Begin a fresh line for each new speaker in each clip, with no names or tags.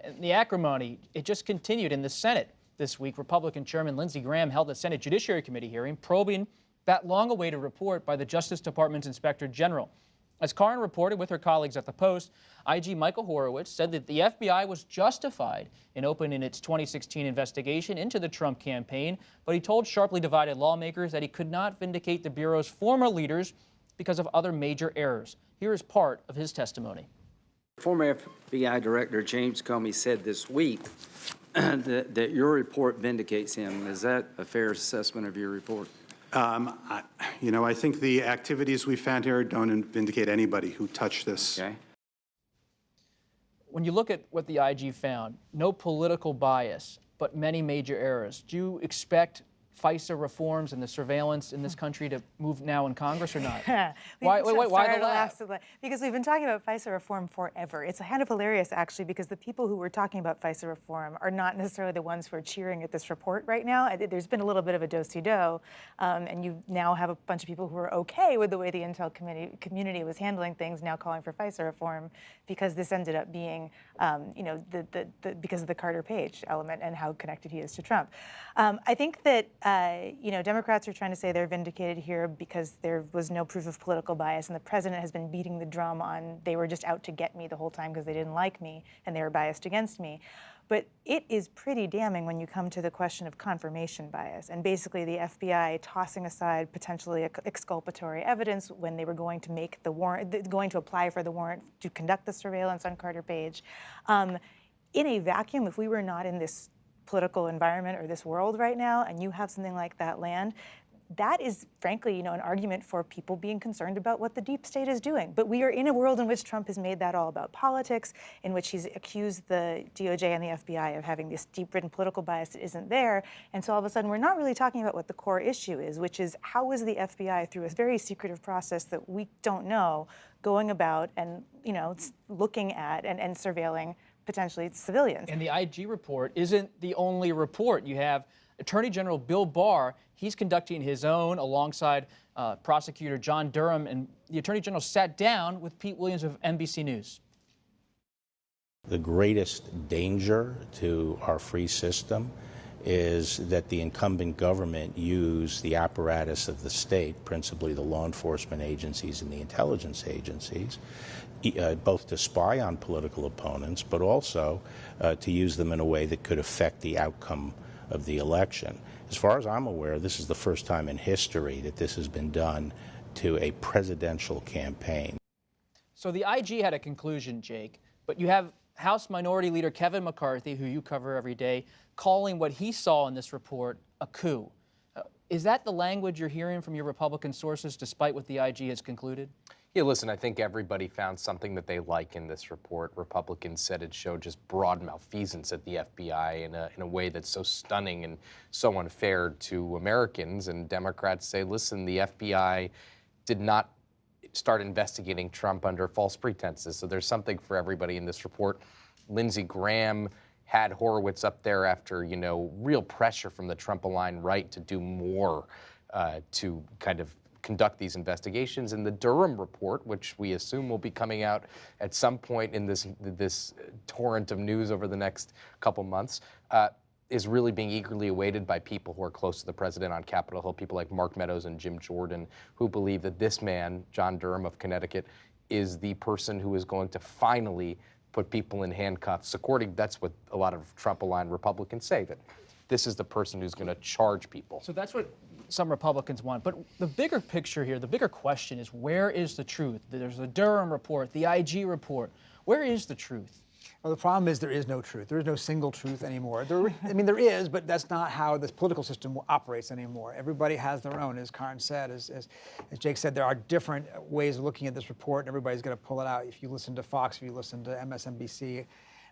And the acrimony, it just continued in the Senate this week. Republican Chairman Lindsey Graham held a Senate Judiciary Committee hearing probing that long-awaited report by the Justice Department's Inspector General. As Karin reported with her colleagues at the Post, IG Michael Horowitz said that the FBI was justified in opening its 2016 investigation into the Trump campaign, but he told sharply divided lawmakers that he could not vindicate the Bureau's former leaders because of other major errors. Here is part of his testimony.
Former FBI Director James Comey said this week that your report vindicates him. Is that a fair assessment of your report?
I think the activities we found here don't vindicate anybody who touched this.
Okay.
When you look at what the IG found, no political bias, but many major errors. Do you expect FISA reforms and the surveillance in this country to move now in Congress or not? Why the laugh?
Because we've been talking about FISA reform forever. It's kind of hilarious, actually, because the people who were talking about FISA reform are not necessarily the ones who are cheering at this report right now. There's been a little bit of a do-si-do, and you now have a bunch of people who are okay with the way the intel community was handling things, now calling for FISA reform, because this ended up being, because of the Carter Page element and how connected he is to Trump. I think that Democrats are trying to say they're vindicated here because there was no proof of political bias, and the president has been beating the drum on they were just out to get me the whole time because they didn't like me and they were biased against me. But it is pretty damning when you come to the question of confirmation bias and basically the FBI tossing aside potentially exculpatory evidence when they were going to make the warrant, going to apply for the warrant to conduct the surveillance on Carter Page. In a vacuum, if we were not in this political environment or this world right now, and you have something like that land, that is, frankly, an argument for people being concerned about what the deep state is doing. But we are in a world in which Trump has made that all about politics, in which he's accused the DOJ and the FBI of having this deep-ridden political bias that isn't there. And so all of a sudden, we're not really talking about what the core issue is, which is how is the FBI, through a very secretive process that we don't know, going about and, looking at and surveilling potentially civilians.
And the IG report isn't the only report. You have Attorney General Bill Barr. He's conducting his own alongside prosecutor John Durham, and the Attorney General sat down with Pete Williams of NBC News.
The greatest danger to our free system is that the incumbent government use the apparatus of the state, principally the law enforcement agencies and the intelligence agencies, both to spy on political opponents, but also to use them in a way that could affect the outcome of the election. As far as I'm aware, this is the first time in history that this has been done to a presidential campaign.
So the IG had a conclusion, Jake, but you have House Minority Leader Kevin McCarthy, who you cover every day, calling what he saw in this report a coup. Is that the language you're hearing from your Republican sources, despite what the IG has concluded?
Yeah, listen, I think everybody found something that they like in this report. Republicans said it showed just broad malfeasance at the FBI in a way that's so stunning and so unfair to Americans. And Democrats say, listen, the FBI did not start investigating Trump under false pretenses. So there's something for everybody in this report. Lindsey Graham had Horowitz up there after, real pressure from the Trump-aligned right to do more to kind of conduct these investigations. And the Durham report, which we assume will be coming out at some point in this torrent of news over the next couple months, is really being eagerly awaited by people who are close to the president on Capitol Hill, people like Mark Meadows and Jim Jordan, who believe that this man, John Durham of Connecticut, is the person who is going to finally put people in handcuffs. According, that's what a lot of Trump-aligned Republicans say, that this is the person who's going to charge people.
So that's what some Republicans want. But the bigger picture here, the bigger question is, where is the truth? There's the Durham report, the IG report. Where is the truth?
Well, the problem is there is no truth. There is no single truth anymore. There is, but that's not how this political system operates anymore. Everybody has their own, as Karin said. As Jake said, there are different ways of looking at this report, and everybody's going to pull it out. If you listen to Fox, if you listen to MSNBC,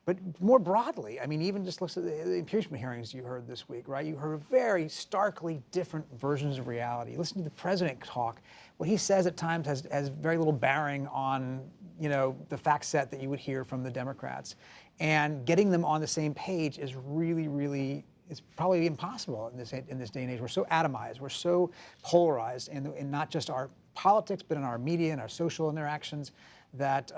but more broadly, even just listen to the impeachment hearings you heard this week, right? You heard very starkly different versions of reality. Listen to the president talk. What he says at times has very little bearing on, the fact set that you would hear from the Democrats. And getting them on the same page is really, it's probably impossible in this day and age. We're so atomized, we're so polarized in not just our politics, but in our media and our social interactions, that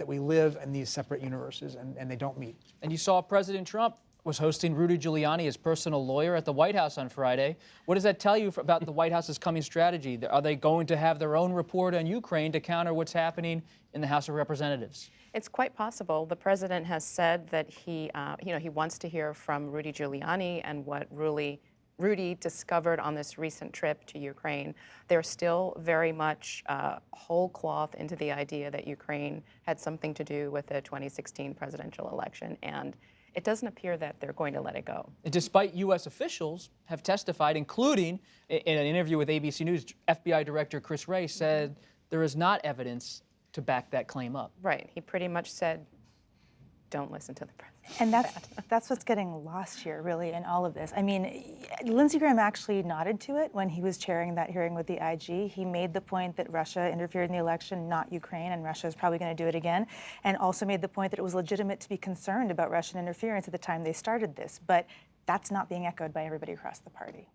we live in these separate universes and they don't meet.
And you saw President Trump was hosting Rudy Giuliani, his personal lawyer, at the White House on Friday. What does that tell you about the White House's coming strategy? Are they going to have their own report on Ukraine to counter what's happening in the House of Representatives?
It's quite possible. The president has said that he wants to hear from Rudy Giuliani and what Rudy discovered on this recent trip to Ukraine. They're still very much whole cloth into the idea that Ukraine had something to do with the 2016 presidential election, and it doesn't appear that they're going to let it go.
Despite U.S. officials have testified, including in an interview with ABC News, FBI Director Chris Wray said there is not evidence to back that claim up.
Right. He pretty much said, don't listen to the president.
And that's what's getting lost here, really, in all of this. I mean, Lindsey Graham actually nodded to it when he was chairing that hearing with the IG. He made the point that Russia interfered in the election, not Ukraine, and Russia is probably going to do it again, and also made the point that it was legitimate to be concerned about Russian interference at the time they started this. But that's not being echoed by everybody across the party.